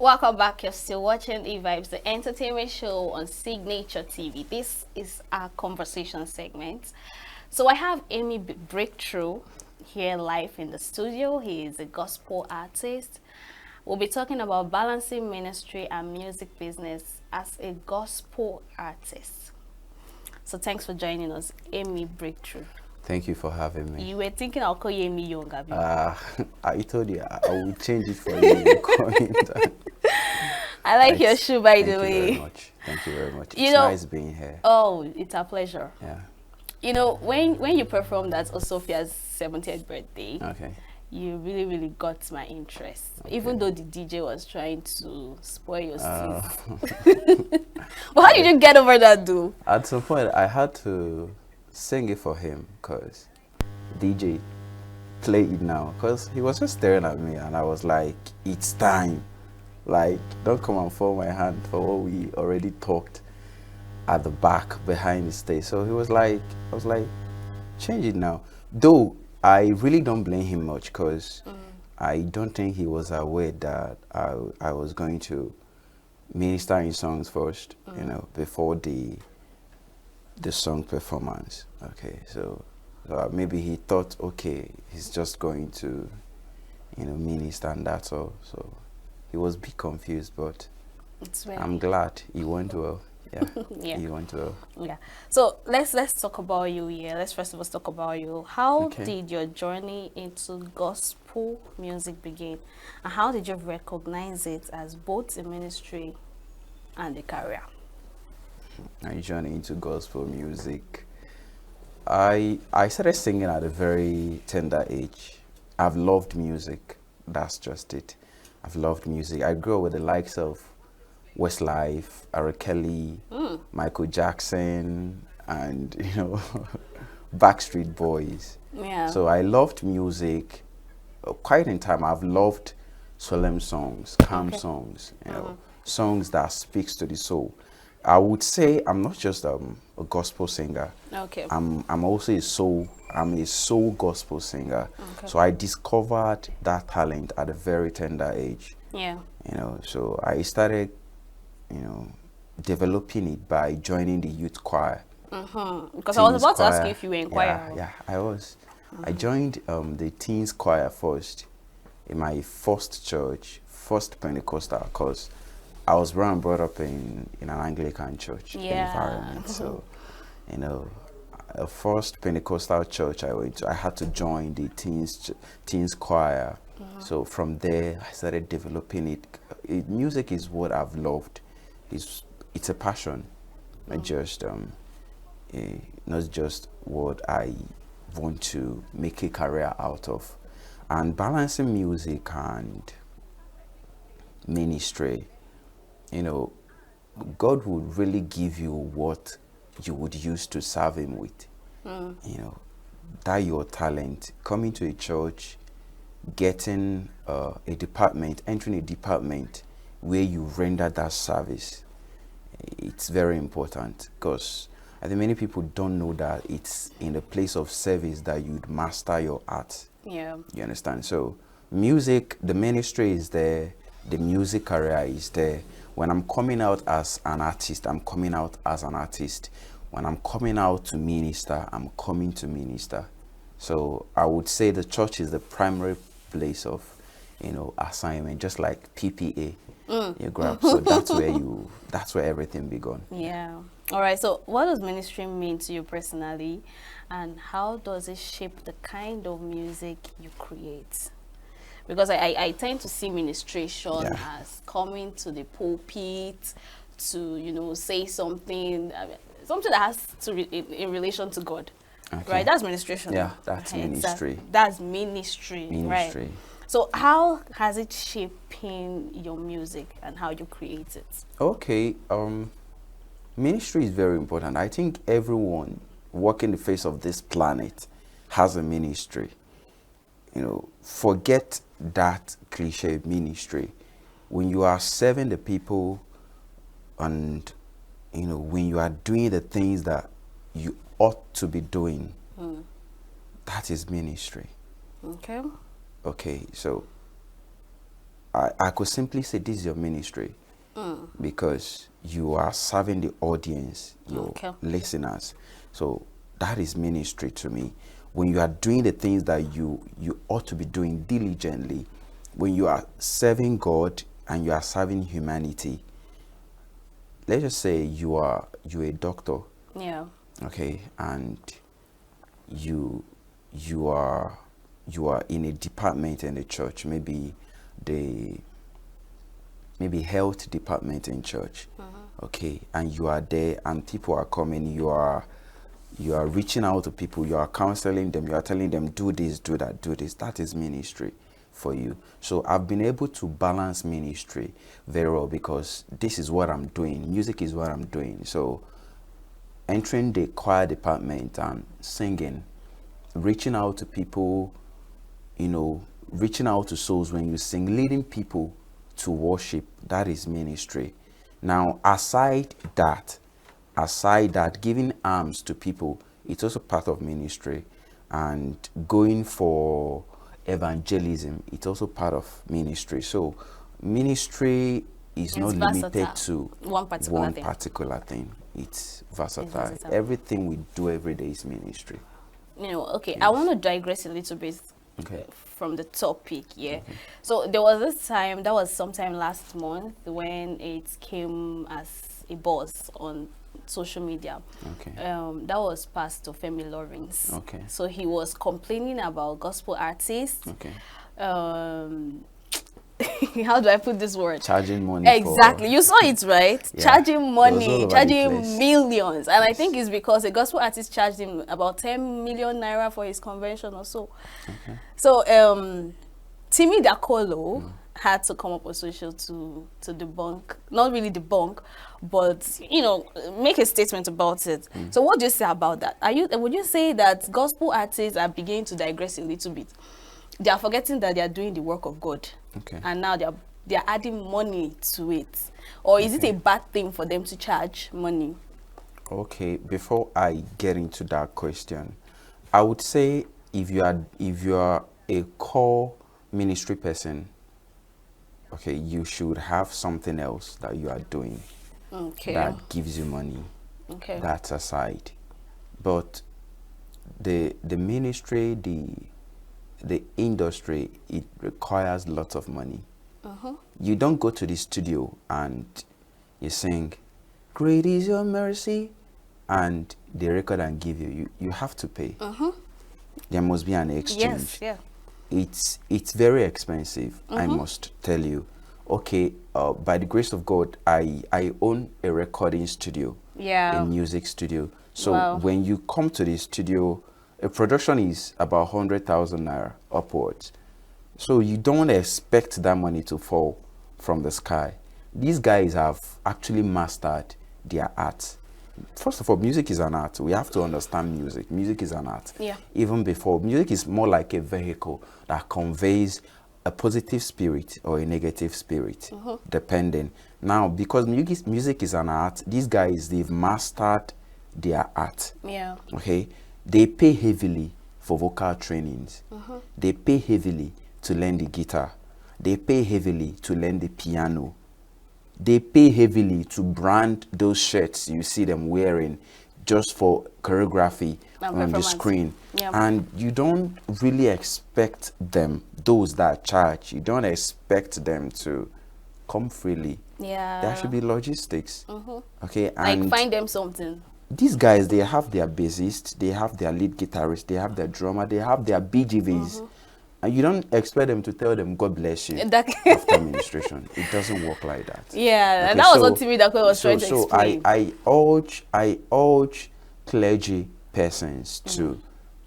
Welcome back. You're still watching E-Vibes, the entertainment show on Signature TV. This is our conversation segment. So I have Emmy Breakthrough here live in the studio. He is a gospel artist. We'll be talking about balancing ministry and music business as a gospel artist. So thanks for joining us, Emmy Breakthrough. Thank you for having me. You were thinking I'll call you Emmy Younger. I told you I will change it for you. I like your shoe, by the way. Thank you very much. Thank you very much. It's nice being here. Oh, it's a pleasure. Yeah. You know, when you performed at Osophia's 70th birthday, Okay. you really got my interest. Okay. Even though the DJ was trying to spoil your seat. But how did you get over that, though? At some point, I had to sing it for him because DJ play it now, because he was just staring at me and I was like, it's time. Like, don't come and fold my hand for what we already talked at the back behind the stage. So he was like, I was like, change it now. Though I really don't blame him much, because I don't think he was aware that I was going to minister in songs first, you know, before the song performance. Okay, so maybe he thought, okay, he's just going to, you know, minister and that's all. So he was a bit confused, but I'm glad he went well. Yeah, yeah. He went well. Yeah. So let's talk about you here. Let's first of all talk about you. How did your journey into gospel music begin, and how did you recognize it as both a ministry and a career? My journey into gospel music. I started singing at a very tender age. I've loved music. That's just it. I've loved music. I grew up with the likes of Westlife, R. Kelly, Michael Jackson, and you know, Backstreet Boys. Yeah. So I loved music. Quite in time, I've loved solemn songs, calm songs, you know, songs that speaks to the soul. I would say I'm not just a gospel singer. Okay. I'm also I'm a soul gospel singer. Okay. So I discovered that talent at a very tender age. Yeah. You know, so I started, you know, developing it by joining the youth choir. Because I was about to ask you if you were in choir. Yeah, I was. I joined the teens choir first in my first church, first Pentecostal, because I was born and brought up in an Anglican church environment. So, you know, a first Pentecostal church I went to, I had to join the teens choir. So from there, I started developing it. Music is what I've loved. It's a passion, not just what I want to make a career out of. And balancing music and ministry, you know, God would really give you what you would use to serve him with. You know, that your talent, coming to a church, getting a department, entering a department where you render that service. It's very important, because I think many people don't know that it's in the place of service that you'd master your art. Yeah. You understand? So music, the ministry is there, the music career is there. When I'm coming out as an artist, I'm coming out as an artist. When I'm coming out to minister, I'm coming to minister. So I would say the church is the primary place of, you know, assignment, just like PPA. You grab. So that's where everything began. Yeah. All right. So what does ministry mean to you personally, and how does it shape the kind of music you create? Because I tend to see ministration as coming to the pulpit to, you know, say something, something that has to in relation to God. Okay. Right? That's ministration. Yeah, that's ministry. That's ministry. Right? So how has it shaping your music and how you create it? Okay. Ministry is very important. I think everyone walking the face of this planet has a ministry. You know, forget that cliche ministry. When you are serving the people, and you know, when you are doing the things that you ought to be doing, that is ministry. Okay. Okay, so I could simply say this is your ministry because you are serving the audience, your Okay. listeners. So that is ministry to me. When you are doing the things that you ought to be doing diligently, when you are serving God and you are serving humanity. Let's just say you're a doctor, Yeah. okay, and you you are you are in a department in the church, maybe the maybe health department in church, okay, and you are there and people are coming, you are reaching out to people, you are counseling them, you are telling them do this, do that, do this. That is ministry for you. So I've been able to balance ministry very well because this is what I'm doing, music is what I'm doing. So entering the choir department and singing, reaching out to people, reaching out to souls when you sing, leading people to worship, that is ministry. Now, aside that, giving alms to people, it's also part of ministry. And going for evangelism, it's also part of ministry. So, ministry is not It's limited versatile. to One particular one thing. particular thing. It's versatile. versatile. Everything we do every day is ministry. Okay, I Yes. want to digress a little bit Okay. from the topic, yeah. So there was this time, that was sometime last month, when it came as a buzz on social media. Okay. That was Pastor Femi Lawrence. Okay. So he was complaining about gospel artists. Okay. Um, how do I put this word? Charging money Exactly. for You saw it, right? Yeah. Charging It was all money, over the charging place. millions. And I think it's because a gospel artist charged him about 10 million naira for his convention or so. Okay. So, Timmy Dakolo had to come up with social to debunk, not really debunk, but, make a statement about it. So what do you say about that? Would you say that gospel artists are beginning to digress a little bit? They are forgetting that they are doing the work of God. Okay. And now they are adding money to it. Or is it a bad thing for them to charge money? Okay, before I get into that question, I would say if you are a core ministry person, okay, you should have something else that you are doing Okay. that gives you money. Okay. That's aside. But the ministry, the industry, it requires lots of money. You don't go to the studio and you sing, "Great is your mercy," and they record and give you. You have to pay. There must be an exchange. Yes, yeah. It's very expensive, I must tell you. Okay, by the grace of God, I own a recording studio, Yeah. a music studio. So Wow. when you come to the studio, a production is about 100,000 naira upwards. So you don't expect that money to fall from the sky. These guys have actually mastered their art. First of all, music is an art. We have to understand music. Music is an art. Yeah. Even before, music is more like a vehicle that conveys a positive spirit or a negative spirit, depending. Now, because music is an art, these guys, they've mastered their art. Yeah. Okay, they pay heavily for vocal trainings. They pay heavily to learn the guitar. They pay heavily to learn the piano. They pay heavily to brand those shirts you see them wearing just for choreography And on the performance. screen. Yeah. And you don't really expect them, those that charge, you don't expect them to come freely. Yeah. There should be logistics. Okay, Like, and find them something. these guys, they have their bassist, they have their lead guitarist, they have their drummer, they have their BGVs. And you don't expect them to tell them, "God bless you," That- after administration. It doesn't work like that. Yeah, Okay, and that was what Timmy Dakwe was trying to so explain. I urge clergy persons to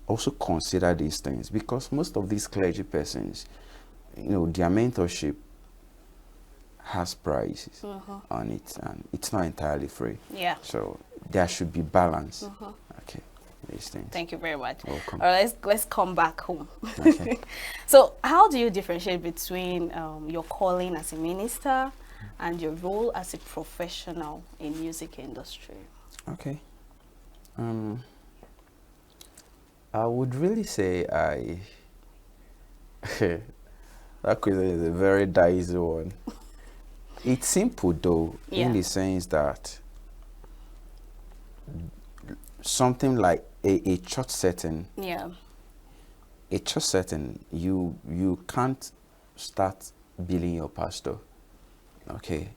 also consider these things, because most of these clergy persons, their mentorship has prices on it, and it's not entirely free. Yeah. So there should be balance. Okay, these things. Thank you very much. Welcome. All right, let's come back home. Okay. So, how do you differentiate between your calling as a minister and your role as a professional in music industry? Okay. I would really say That question is a very dicey one. It's simple though, in Yeah. the sense that something like a church setting, Yeah. you can't start billing your pastor. Okay.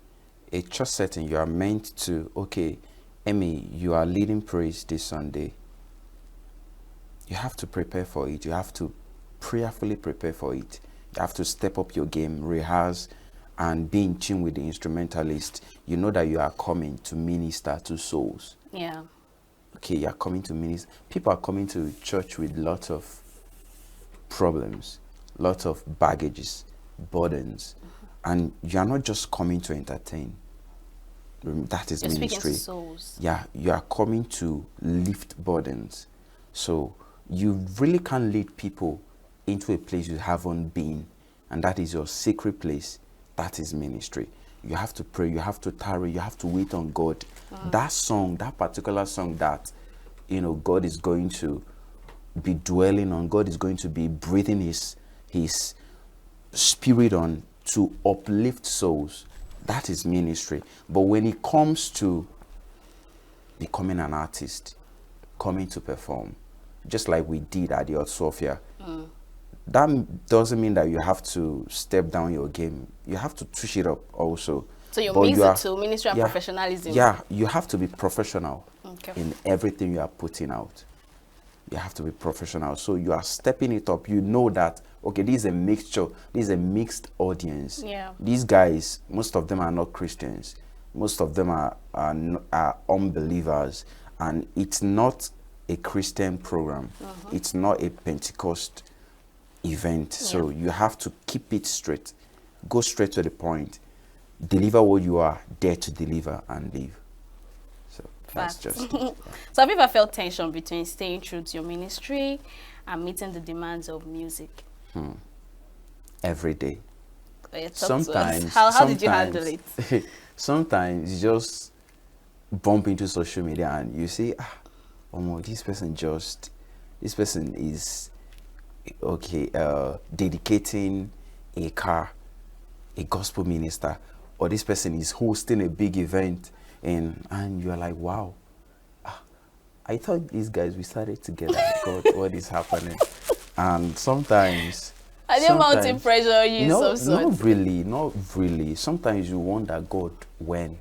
A church setting, you are meant to, okay, Emmy, you are leading praise this Sunday. You have to prepare for it. You have to prayerfully prepare for it. You have to step up your game, rehearse, and be in tune with the instrumentalist. You know that you are coming to minister to souls. Yeah. Okay, you are coming to minister. People are coming to church with lots of problems, lots of baggages, burdens, and you are not just coming to entertain. That is You're speaking to ministry. souls. Yeah, you are coming to lift burdens. So you really can't lead people into a place you haven't been, and that is your secret place. That is ministry. You have to pray, you have to tarry, you have to wait on God. That song, that particular song that God is going to be dwelling on, God is going to be breathing his spirit on to uplift souls. That is ministry. But when it comes to becoming an artist, coming to perform, just like we did at the Hot Sophia, that doesn't mean that you have to step down your game. You have to touch it up also. So you But mix you it are, to ministry and yeah, professionalism. yeah, you have to be professional Okay. in everything you are putting out. You have to be professional. So you are stepping it up. You know that, okay, this is a mixture. This is a mixed audience. Yeah. These guys, most of them are not Christians. Most of them are unbelievers. And it's not a Christian program. It's not a Pentecost event. So you have to keep it straight. Go straight to the point. Deliver what you are there to deliver and leave. So that's Facts. just it. So have you ever felt tension between staying true to your ministry and meeting the demands of music? Every day. Talk to us. Sometimes How did you handle it? sometimes you just bump into social media and you see, this person is okay, dedicating a car, a gospel minister, or this person is hosting a big event, and you're like, wow, I thought these guys we started together. God, what is happening? And sometimes Are they mounting sometimes- pressure on you no, some sort? not really. Sometimes you wonder, God, when?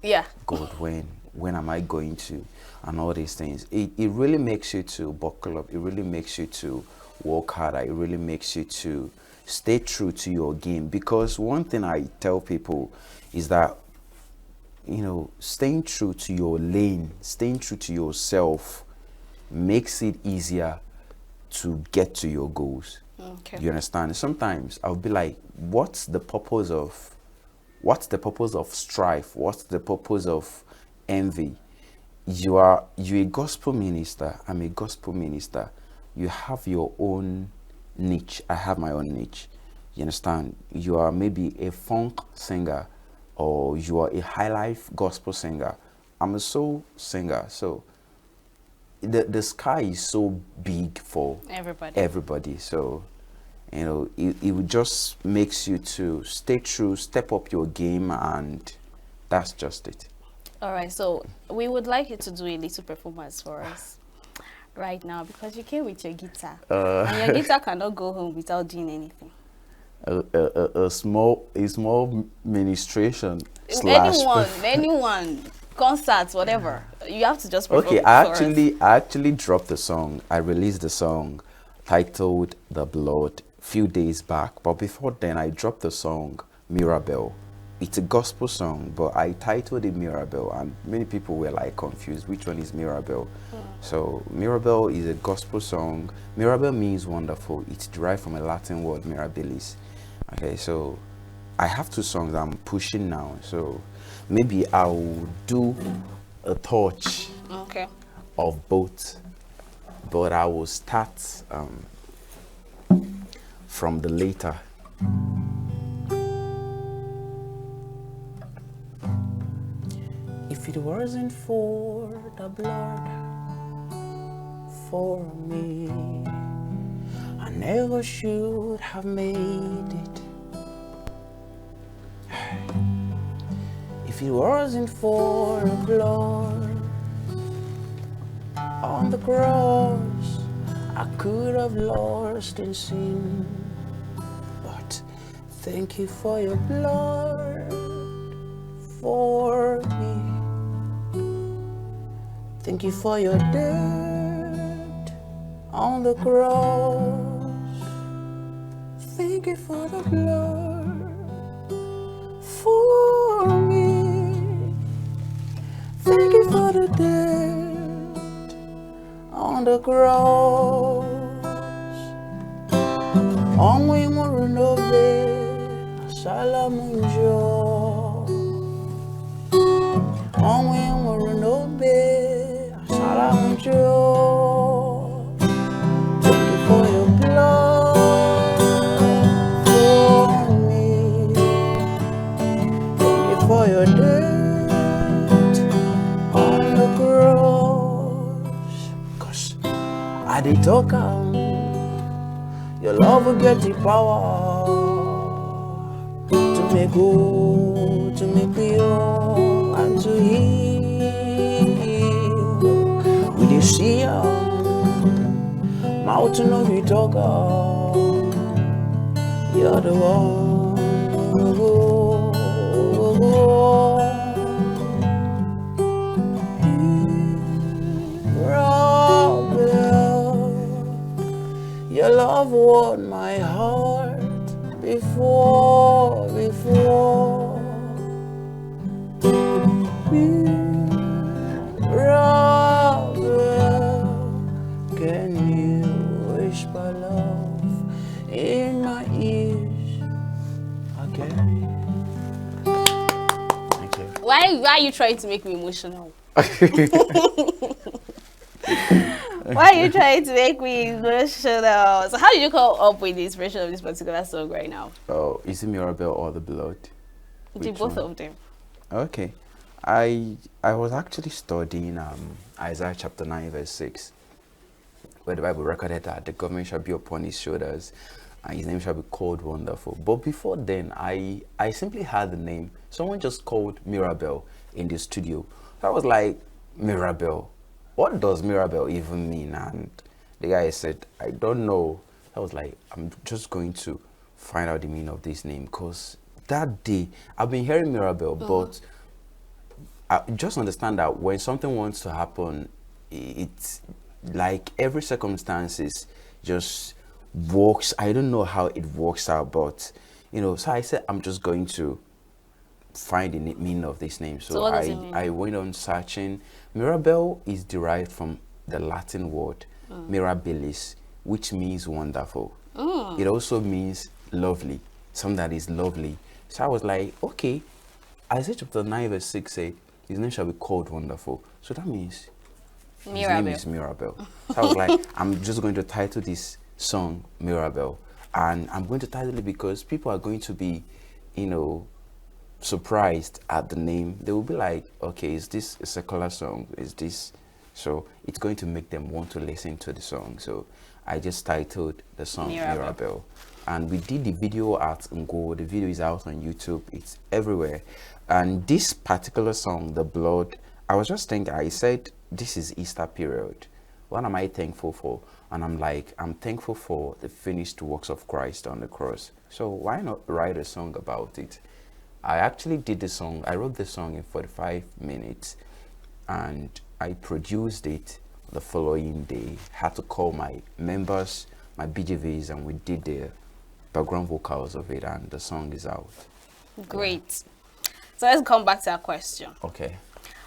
Yeah. God, when am I going to? And all these things. It really makes you to buckle up. It really makes you to work harder. It really makes you to stay true to your game. Because one thing I tell people is that, staying true to your lane, staying true to yourself makes it easier to get to your goals. Okay. You understand? Sometimes I'll be like, what's the purpose of strife? What's the purpose of envy? You're a gospel minister. I'm a gospel minister. You have your own niche. I have my own niche. You understand? You are maybe a funk singer, or you are a high life gospel singer. I'm a soul singer. So the sky is so big for everybody. So it just makes you to stay true, step up your game, and that's just it. All right. So we would like you to do a little performance for us right now, because you came with your guitar, and your guitar cannot go home without doing anything. A small ministration slash Anyone, concerts, whatever. You have to just perform okay, for I us. actually dropped the song. I released the song titled The Blood few days back, but before then I dropped the song Mirabelle. It's a gospel song, but I titled it Mirabelle, and many people were like confused which one is Mirabelle. So Mirabelle is a gospel song. Mirabelle means wonderful. It's derived from a Latin word, mirabilis. Okay, so I have two songs I'm pushing now, so maybe I'll do a touch Okay. of both, but I will start from the later. If it wasn't for the blood for me, I never should have made it If it wasn't for the blood on the cross, I could have lost in sin. But thank you for your blood for me. Thank you for your death on the cross. Thank you for the blood for me. Thank you for the death on the cross. Only more nobe, salamunjo. Only more nobe, salamunjo. Thank you for your blood for me. Thank you for your death on the cross. 'Cause I did talk your love will get the power to make good, to make pure, and to heal. We did see mountain of you talk, you're the one. Your love won my heart before. Rather, can you whisper love in my ears again? Thank you. Why are you trying to make me emotional? Why are you trying to make me emotional? So how did you come up with the inspiration of this particular song right now? Oh, is it Mirabelle or the blood? Do Which both one? of them. Okay. I was actually studying Isaiah chapter 9 verse 6, where the Bible recorded that the government shall be upon his shoulders and his name shall be called Wonderful. But before then, I simply had the name. Someone just called Mirabelle in the studio. So I was like, Mirabelle? What does Mirabelle even mean? And the guy said, I don't know. I was like, I'm just going to find out the meaning of this name, because that day I've been hearing Mirabelle, but I just understand that when something wants to happen, it's like every circumstances just works. I don't know how it works out, but so I said I'm just going to find the meaning of this name. So So what does it mean? I went on searching. Mirabelle is derived from the Latin word mirabilis, which means wonderful. It also means lovely, something that is lovely. So I was like, okay, Isaiah chapter 9 verse 6 said, his name shall be called Wonderful. So that means his name Mirabelle. is Mirabelle. So I was like, I'm just going to title this song Mirabelle. And I'm going to title it because people are going to be, surprised at the name. They will be like, okay, is this a secular song? Is this? So it's going to make them want to listen to the song. So I just titled the song Mirabelle. And we did the video at Ngo. The video is out on YouTube. It's everywhere. And this particular song, The Blood, I was just thinking, I said, this is Easter period. What am I thankful for? And I'm like, I'm thankful for the finished works of Christ on the cross. So why not write a song about it? I actually did the song. I wrote the song in 45 minutes and I produced it the following day. Had to call my members, my BGVs, and we did the background vocals of it, and the song is out. Great. So let's come back to our question. Okay.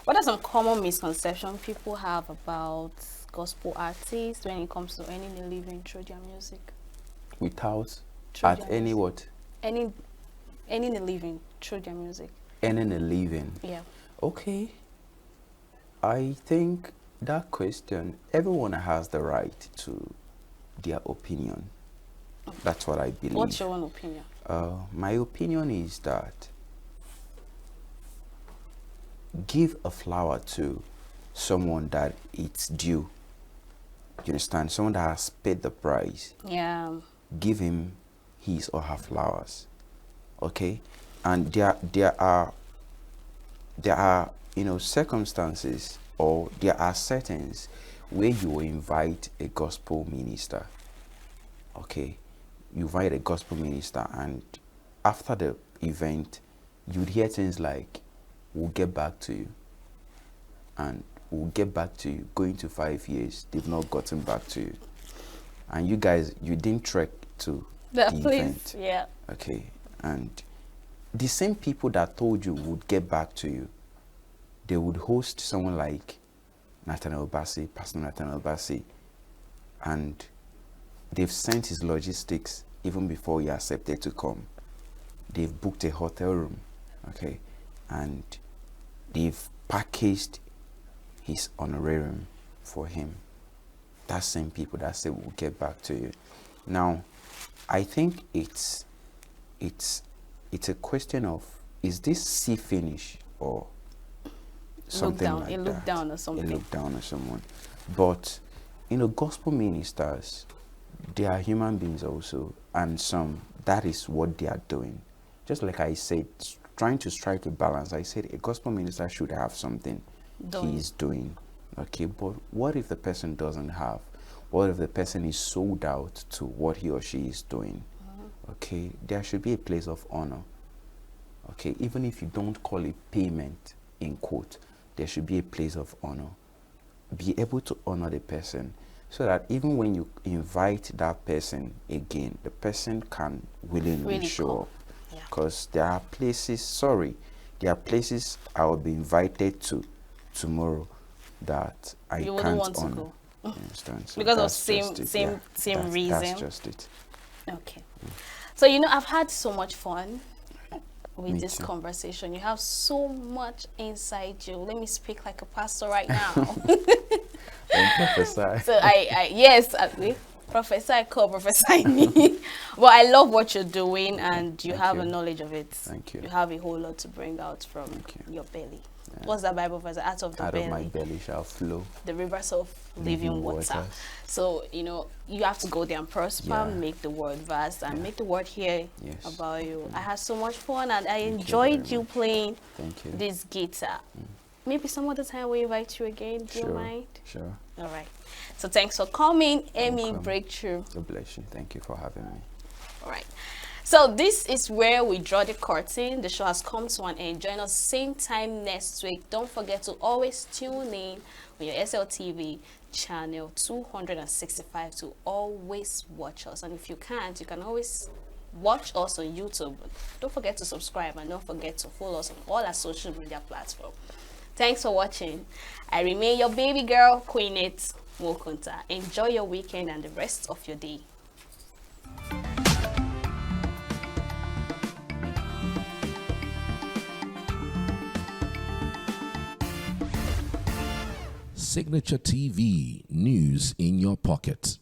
What are some common misconceptions people have about gospel artists when it comes to earning a living through their music? Without Through at their any music. what? Earning a living through their music. Earning a living. Yeah. Okay. I think that question, everyone has the right to their opinion. That's what I believe. What's your own opinion? My opinion is that give a flower to someone that it's due. You understand? Someone that has paid the price. Yeah. Give him his or her flowers. Okay? And there are there are, circumstances, or there are settings where you will invite a gospel minister. Okay, you invite a gospel minister, and after the event, you'd hear things like, "We'll get back to you," and "We'll get back to you." Going to 5 years, they've not gotten back to you, and you guys, you didn't trek to the event. Yeah. Okay, and the same people that told you would get back to you, they would host someone like Nathaniel Bassi, Pastor Nathaniel Bassi, and they've sent his logistics even before he accepted to come. They've booked a hotel room, okay, and they've packaged his honorarium for him. That same people that say we'll get back to you. Now, I think it's a question of, is this see finish or something down, like a that? look down or something. A look down or someone. But gospel ministers, they are human beings also, and some, that is what they are doing. Just like I said, trying to strike a balance. I said a gospel minister should have something he is doing. Okay, but what if the person doesn't have? What if the person is sold out to what he or she is doing? Okay, there should be a place of honor. Okay, even if you don't call it payment in quote, there should be a place of honor. Be able to honor the person, so that even when you invite that person again, the person can willingly Really show come. up. Yeah. Because there are places I will be invited to tomorrow that I You can't wouldn't want to honor. go. You understand? So Because of that's just it. same reason. That's just it. Okay. So, I've had so much fun with Me this too. conversation. You have so much inside you. Let me speak like a pastor right now. And prophesy. So yes, Professor, I call Professor me. But I love what you're doing, and you Thank have you. a knowledge of it. Thank you. You have a whole lot to bring out from Thank you. your belly. Yeah. What's that Bible verse? Out of the Out belly, of my belly shall flow the rivers of living water. waters. So, you have to go there and prosper, Yeah. make the word vast, and Yeah. make the word hear Yes. about you. I had so much fun, and I you enjoyed very you much. playing Thank you. this guitar. Maybe some other time we invite you again. Do you Sure. mind? Sure. All right. So thanks for coming, Emmy Welcome. Breakthrough. God bless you. Thank you for having me. All right. So this is where we draw the curtain. The show has come to an end. Join us same time next week. Don't forget to always tune in on your SLTV channel 265 to always watch us. And if you can't, you can always watch us on YouTube. Don't forget to subscribe, and don't forget to follow us on all our social media platforms. Thanks for watching. I remain your baby girl, Queenette Mokunta. Enjoy your weekend and the rest of your day. Signature TV, news in your pocket.